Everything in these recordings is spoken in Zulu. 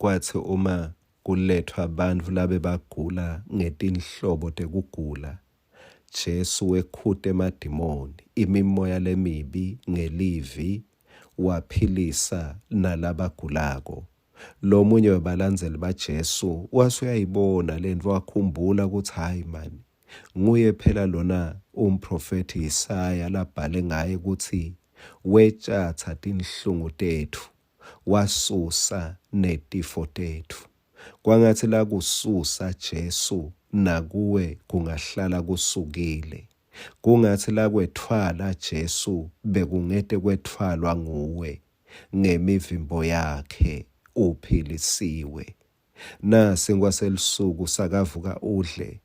kwathi uma kulethwa abantu labe bagula ngetinhlobo tekugula, Jesu wekhute emadimoni, imimoya lemibi ngelivi, waphilisa nalabagulako. Lo munye wabalandzeli baJesu wasuyayibona lento, wakhumbula ukuthi hayi mani, nguye phela lona umprofeti Isaya labhale ngaye ukuthi wetshatha tinhlungu tethu, wasusa netifo tethu. Kwangathi la kususa Jesu nakuwe kungahlala kusukile. Kungathi la kwethwala Jesu bekungete kwethwalwa nguwe, ngemivimbo yakhe uphilisiwe. Nasi ngwaselisuku sakavuka udle,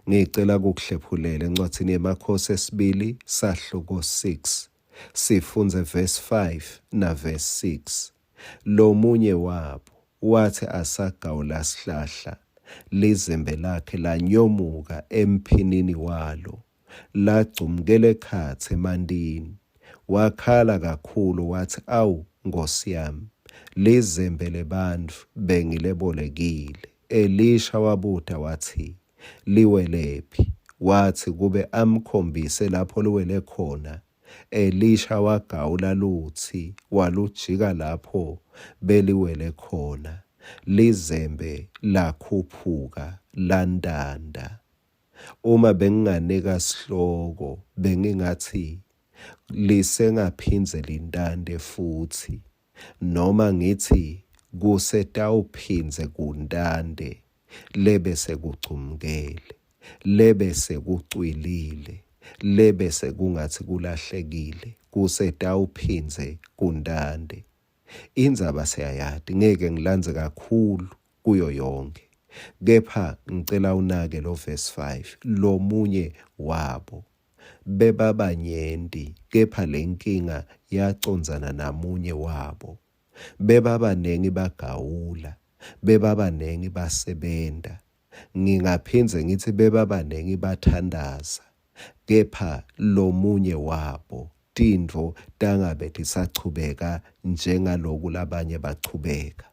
ngicela kukuhlephulela encwadini yeMakhosi 2 sahluko 6, sifunze verse 5 na verse 6. Lo munye wabo wathi asagawula sihlahla, lizembe lakhe lanyomuka emphinini walo, lagcumukela ekhatsi emantini. Wakhala kakhulu wathi, awu Nkosi yami, lizembe lebantfu bengilebolekile. Elisha wabuta wathi, liwelephi? Wathi kube amkhombise lapho liwele khona. Elisha wagawula luthi, walujika lapho beliwele khona. Lizembe lakhuphuka landanda. Uma benginganika sihloko, bengingathi lisengaphindze lindande futhi, noma ngithi kusetawuphindze kundande, lebe sekucumukele, lebe sekucwilile, lebe sekungathi kulahlekile, kusetawuphindze kundande. Indzaba siyayati, ngeke ngilandze kakhulu kuyo yonke. Kepha ngicela unake lo verse 5. Lo munye wabo bebabanyenti, kepha lenkinga yacondzana namunye wabo. Bebabanengi bagawula, bebabanengi basebenta. Ngingaphindze ngithi bebabanengi bathandaza, kepha lo munye wabo tintfo tangabe tisachubeka njengaloku labanye bachubeka.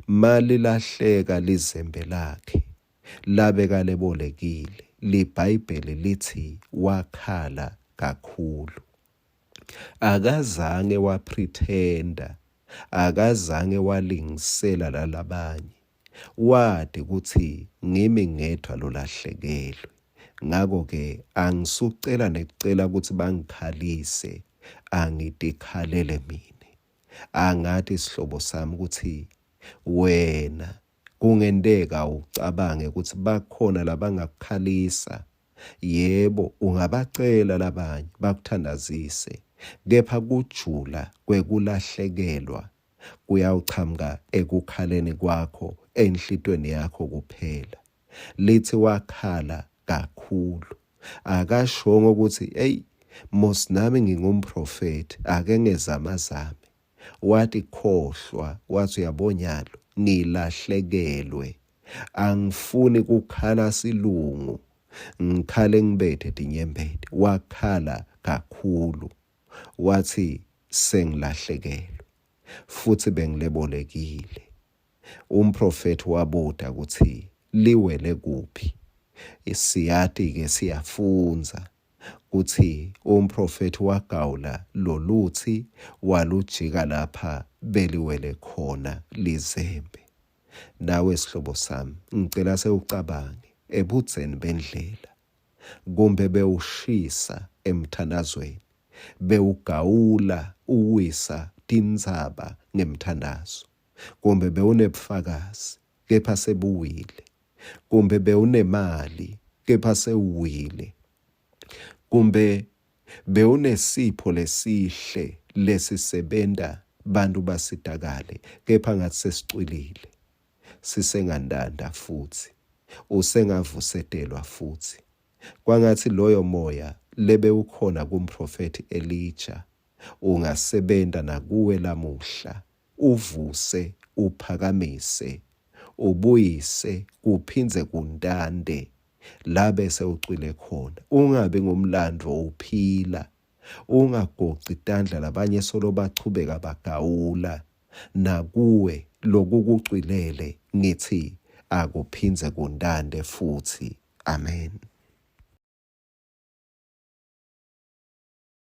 Mali lahleka lizembe lakhe, labeka lebolekile, libhayibheli lithi wakhala kakhulu. Akazange wapretenda, akazange walingisela lalabanye. Wadi ukuthi ngimi ngedwa lolahlekelwe. Ngako-ke angisucela nekucela ukuthi bangikhalise, angitikhalele mina. Angathi sihlobo sami ukuthi wena kungenteka ucabange ukuthi bakhona labangakukhalisa. Yebo, ungabacela labanye bakuthandazise, kepha kujula kwekulahlekelwa kuyawuchamuka ekukhaleni kwakho enhlitweni yakho kuphela. Lithi wakhala kakhulu. Akashongo ukuthi hey mosinami ngingumprofeti, ake ngezamazame. Wathi khohlwa, wathi uyabonyalo, ngilahlekelwe. Angifuni kukhala silungu, ngikhale ngibethe tinyembete. Wakhala kakhulu. Wathi sengilahlekelwe, futhi bengilebolekile. Umprofeti wabuta ukuthi liwele kuphi. Siyati-ke siyafunza ukuthi umprofeti wagawula loluthi, walujika lapha beliwele khona lizembe. Nawe sihlobo sami, ngicela sewucabange ebudzeni bendlela. Kumbe bewushisa emthandazweni, bewugawula uwisa tindzaba ngemthandazo. Kumbe bewunebufakazi, kepha sebuwile. Kumbe bewunemali, kepha sewuwile. Kumbe bewunesipho lesihle lesisebenta bantu basitakale, kepha ngathi sesicwilile. Sisengandanda futhi, usengavusetelwa futhi. Kwangathi loyo moya lebe ukhona kumprofeti Elijah ungasebenta nakuwe lamuhla, uvuse, uphakamise, ubuyise, kuphindze kundande labe sewucwile khona. Ungabe ngumlandvo uphila, ungagoci tandla labanye solo bachubeka bagawula, nakuwe lokukucwilele ngithi akuphinze kundande futhi. Amen.